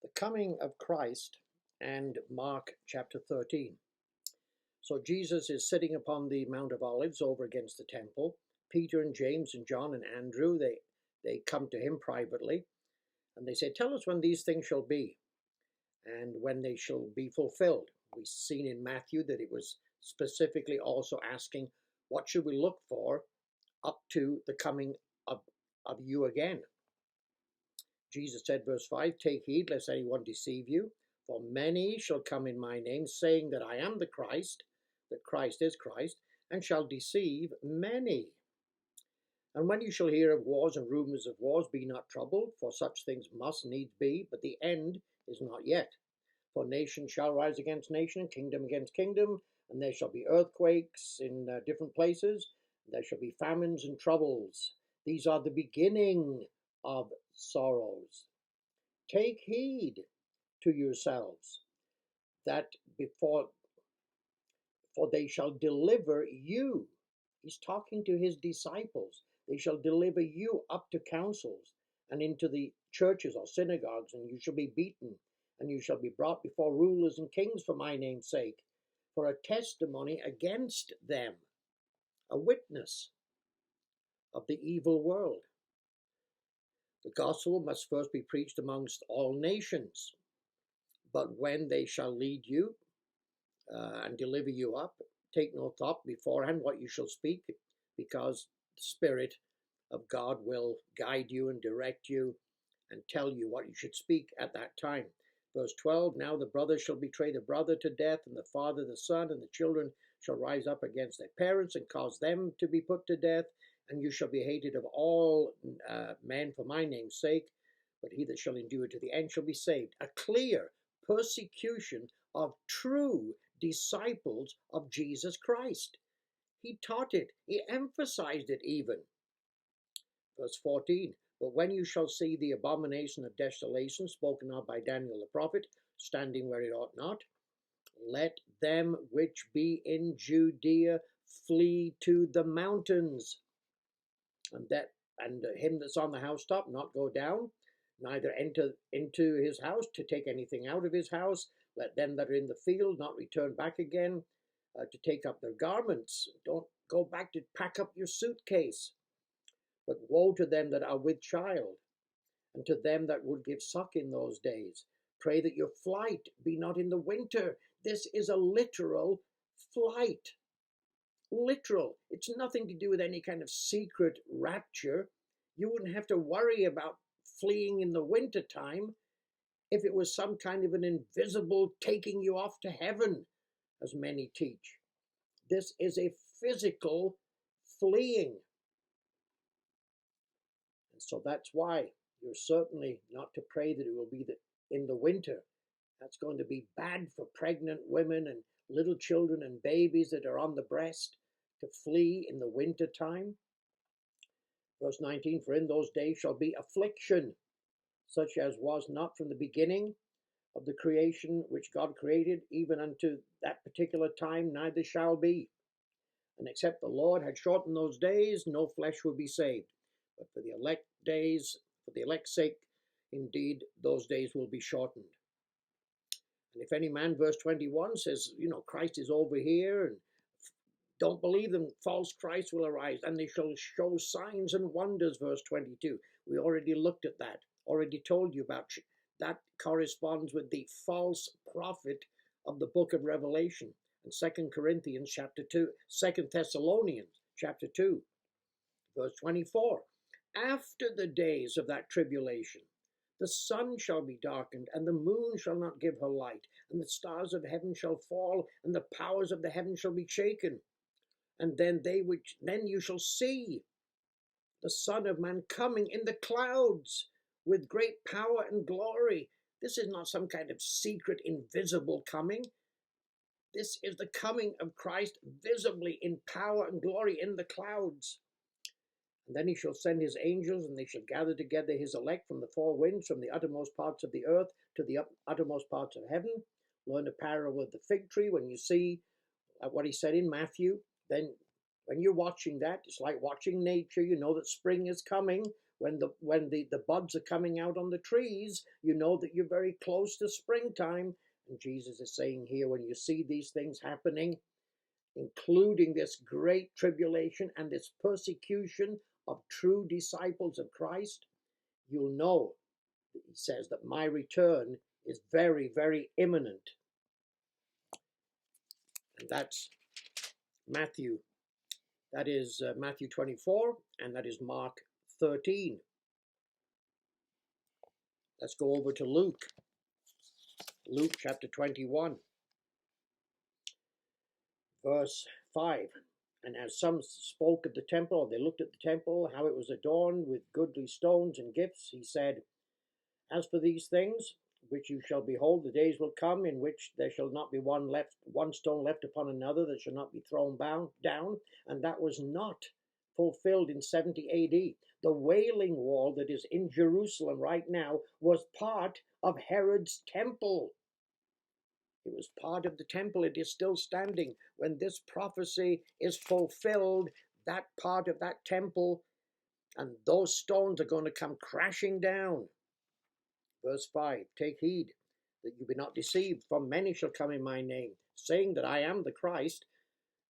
The coming of Christ and Mark chapter 13. So Jesus is sitting upon the Mount of Olives over against the temple. Peter and James and John and Andrew, they come to him privately and they say, "Tell us when these things shall be and when they shall be fulfilled." We've seen in Matthew that it was specifically also asking, what should we look for up to the coming of you again? Jesus said, verse 5, "Take heed lest anyone deceive you, for many shall come in my name, saying that I am the Christ, that Christ is Christ, and shall deceive many. And when you shall hear of wars and rumors of wars, be not troubled, for such things must needs be, but the end is not yet. For nation shall rise against nation, kingdom against kingdom, and there shall be earthquakes in different places. There shall be famines and troubles. These are the beginning of sorrows. Take heed to yourselves, that for they shall deliver you." He's talking to his disciples. "They shall deliver you up to councils and into the churches or synagogues, and you shall be beaten, and you shall be brought before rulers and kings for my name's sake, for a testimony against them, a witness of the evil world. The gospel must first be preached amongst all nations. But when they shall lead you and deliver you up, take no thought beforehand what you shall speak, because the Spirit of God will guide you and direct you and tell you what you should speak at that time." Verse 12, "Now the brother shall betray the brother to death, and the father the son, and the children shall rise up against their parents and cause them to be put to death, and you shall be hated of all men for my name's sake, but he that shall endure to the end shall be saved." A clear persecution of true disciples of Jesus Christ. He taught it, he emphasized it even. Verse 14, "But when you shall see the abomination of desolation spoken of by Daniel the prophet, standing where it ought not, let them which be in Judea flee to the mountains, and him that's on the housetop not go down, neither enter into his house to take anything out of his house. Let them that are in the field not return back again to take up their garments." Don't go back to pack up your suitcase. "But woe to them that are with child, and to them that would give suck in those days. Pray that your flight be not in the winter." This is a literal flight. Literal. It's nothing to do with any kind of secret rapture. You wouldn't have to worry about fleeing in the winter time if it was some kind of an invisible taking you off to heaven, as many teach. This is a physical fleeing. And so that's why you're certainly not to pray that it will be in the winter. That's going to be bad for pregnant women and little children and babies that are on the breast to flee in the winter time. Verse 19, "For in those days shall be affliction, such as was not from the beginning of the creation which God created, even unto that particular time, neither shall be. And except the Lord had shortened those days, no flesh would be saved. But for the elect days, for the elect's sake, indeed, those days will be shortened. And if any man," verse 21 says, Christ is over here, and don't believe them, false Christ will arise, and they shall show signs and wonders, verse 22. We already looked at that, already told you about that. Corresponds with the false prophet of the book of Revelation and 2 Corinthians chapter 2, 2 Thessalonians chapter 2, verse 24. "After the days of that tribulation, the sun shall be darkened, and the moon shall not give her light, and the stars of heaven shall fall, and the powers of the heaven shall be shaken. And then you shall see the Son of Man coming in the clouds with great power and glory." This is not some kind of secret, invisible coming. This is the coming of Christ visibly in power and glory in the clouds. "And then he shall send his angels, and they shall gather together his elect from the four winds, from the uttermost parts of the earth to the uttermost parts of heaven." Learn the parable of the fig tree. When you see what he said in Matthew, then when you're watching that, it's like watching nature. You know that spring is coming when the buds are coming out on the trees, you know that you're very close to springtime. And Jesus is saying here, when you see these things happening, including this great tribulation and this persecution of true disciples of Christ, you'll know, he says, that my return is very, very imminent. And that's Matthew. That is Matthew 24, and that is Mark 13. Let's go over to Luke. Luke chapter 21, verse 5. And as some spoke of the temple, or they looked at the temple, how it was adorned with goodly stones and gifts, he said, as for these things, which you shall behold, the days will come in which there shall not be one stone left upon another that shall not be thrown down. And that was not fulfilled in 70 AD. The Wailing Wall that is in Jerusalem right now was part of Herod's temple. It was part of the temple. It is still standing. When this prophecy is fulfilled, that part of that temple and those stones are going to come crashing down. Verse 5, take heed that you be not deceived, for many shall come in my name, saying that I am the Christ,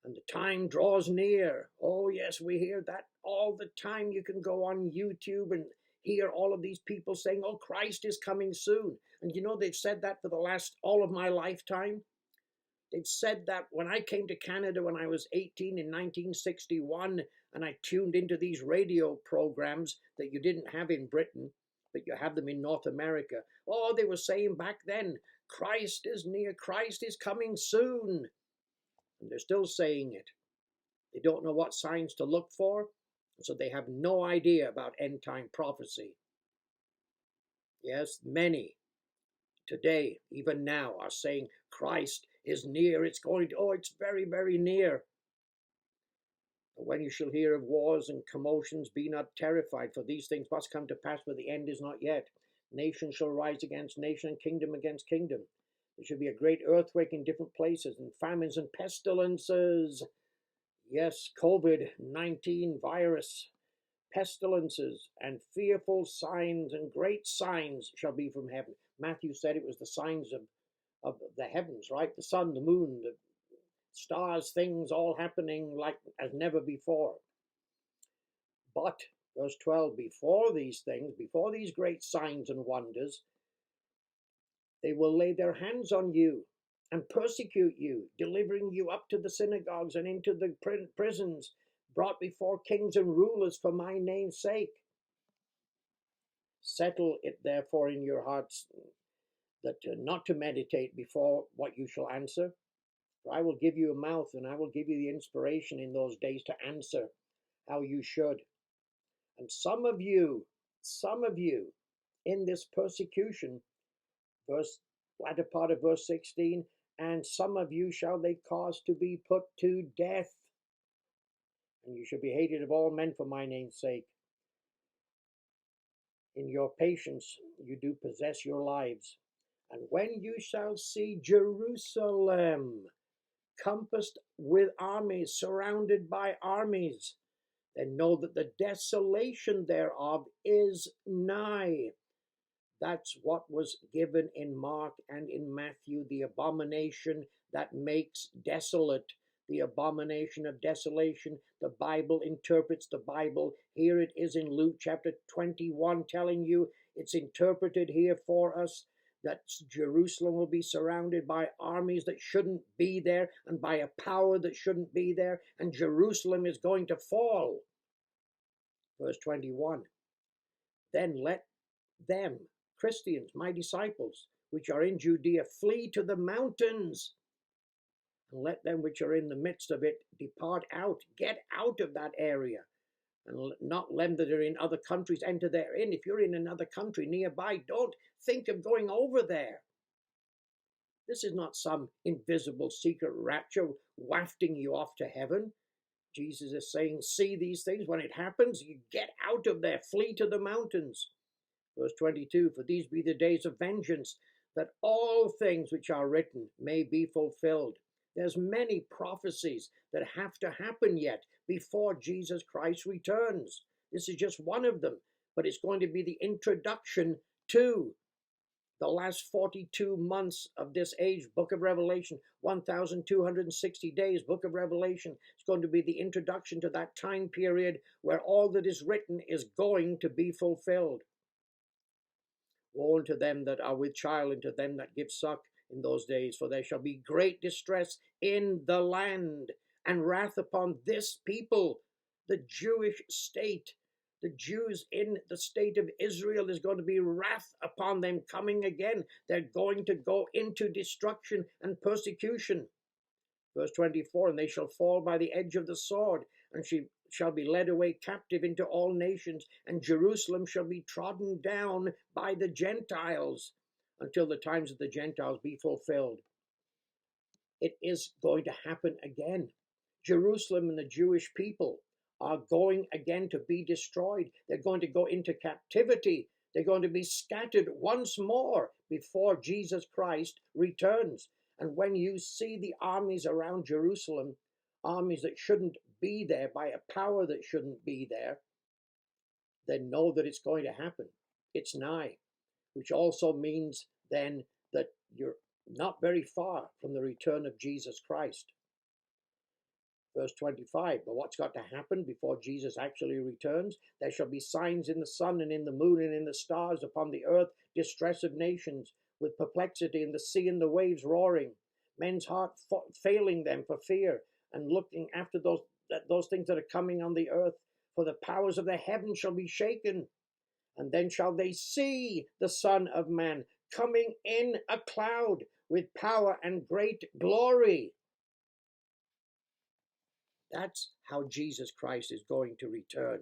and the time draws near. Oh yes, we hear that all the time. You can go on YouTube and hear all of these people saying, oh, Christ is coming soon. And you know, they've said that for the last, all of my lifetime. They've said that when I came to Canada when I was 18 in 1961, and I tuned into these radio programs that you didn't have in Britain, but you have them in North America. Oh, they were saying back then, Christ is near, Christ is coming soon. And they're still saying it. They don't know what signs to look for, so they have no idea about end time prophecy. Yes, many today, even now, are saying Christ is near, it's going to, oh, it's very, very near. But when you shall hear of wars and commotions, be not terrified, for these things must come to pass, but the end is not yet. Nation shall rise against nation, and kingdom against kingdom. There should be a great earthquake in different places, and famines and pestilences. Yes, COVID-19 virus, pestilences, and fearful signs and great signs shall be from heaven. Matthew said it was the signs of the heavens, right? The sun, the moon, the stars, things all happening like as never before. But, verse 12, before these things, before these great signs and wonders, they will lay their hands on you and persecute you, delivering you up to the synagogues and into the prisons, brought before kings and rulers for my name's sake. Settle it therefore in your hearts that not to meditate before what you shall answer. For I will give you a mouth, and I will give you the inspiration in those days to answer how you should. And some of you in this persecution, latter part of verse 16, and some of you shall they cause to be put to death, and you shall be hated of all men for my name's sake. In your patience you do possess your lives. And when you shall see Jerusalem compassed with armies, surrounded by armies, then know that the desolation thereof is nigh. That's what was given in Mark and in Matthew, the abomination that makes desolate, the abomination of desolation. The Bible interprets the Bible. Here it is in Luke chapter 21 telling you, it's interpreted here for us, that Jerusalem will be surrounded by armies that shouldn't be there and by a power that shouldn't be there, and Jerusalem is going to fall. Verse 21, then let them, Christians, my disciples, which are in Judea, flee to the mountains, and let them which are in the midst of it depart out, get out of that area, and not them that are in other countries enter therein. If you're in another country nearby, don't think of going over there. This is not some invisible secret rapture wafting you off to heaven. Jesus is saying, see these things. When it happens, you get out of there, flee to the mountains. Verse 22, for these be the days of vengeance, that all things which are written may be fulfilled. There's many prophecies that have to happen yet before Jesus Christ returns. This is just one of them. but it's going to be the introduction to the last 42 months of this age. Book of Revelation, 1,260 days, Book of Revelation. It's going to be the introduction to that time period where all that is written is going to be fulfilled. Woe unto them that are with child, and to them that give suck in those days, for there shall be great distress in the land, and wrath upon this people, the Jewish state. The Jews in the state of Israel, is going to be wrath upon them coming again. They're going to go into destruction and persecution. Verse 24, and they shall fall by the edge of the sword, and she shall be led away captive into all nations, and Jerusalem shall be trodden down by the Gentiles, until the times of the Gentiles be fulfilled. It is going to happen again. Jerusalem and the Jewish people are going again to be destroyed. They're going to go into captivity. They're going to be scattered once more before Jesus Christ returns. And when you see the armies around Jerusalem, armies that shouldn't be there by a power that shouldn't be there, then know that it's going to happen. It's nigh, which also means then that you're not very far from the return of Jesus Christ. Verse 25, but what's got to happen before Jesus actually returns? There shall be signs in the sun and in the moon and in the stars, upon the earth distress of nations, with perplexity in the sea and the waves roaring, men's heart failing them for fear, and looking after those things that are coming on the earth. For the powers of the heavens shall be shaken, and then shall they see the Son of Man coming in a cloud with power and great glory. That's how Jesus Christ is going to return.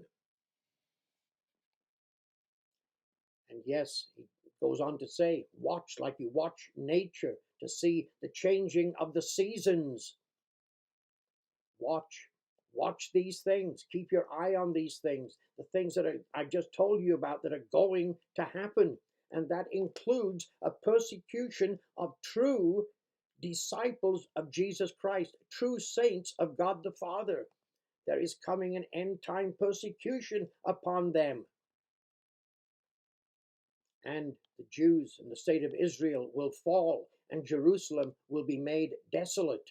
And yes, he goes on to say, watch like you watch nature to see the changing of the seasons. Watch these things. Keep your eye on these things. The things that I just told you about that are going to happen. And that includes a persecution of true disciples of Jesus Christ, true saints of God the Father. There is coming an end time persecution upon them. And the Jews and the state of Israel will fall, and Jerusalem will be made desolate.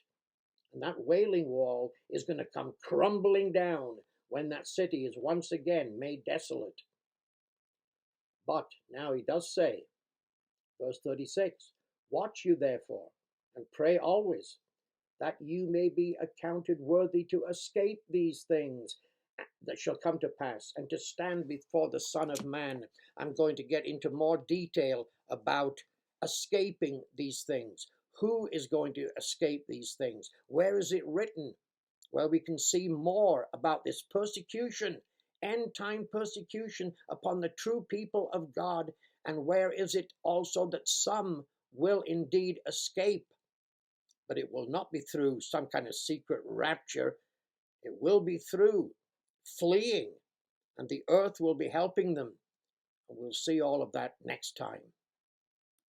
And that Wailing Wall is going to come crumbling down when that city is once again made desolate. But now he does say, verse 36, watch you therefore, and pray always, that you may be accounted worthy to escape these things that shall come to pass, and to stand before the Son of Man. I'm going to get into more detail about escaping these things. Who is going to escape these things? Where is it written? Well, we can see more about this persecution, end-time persecution upon the true people of God. And where is it also that some will indeed escape? But it will not be through some kind of secret rapture. It will be through fleeing, and the earth will be helping them. And we'll see all of that next time.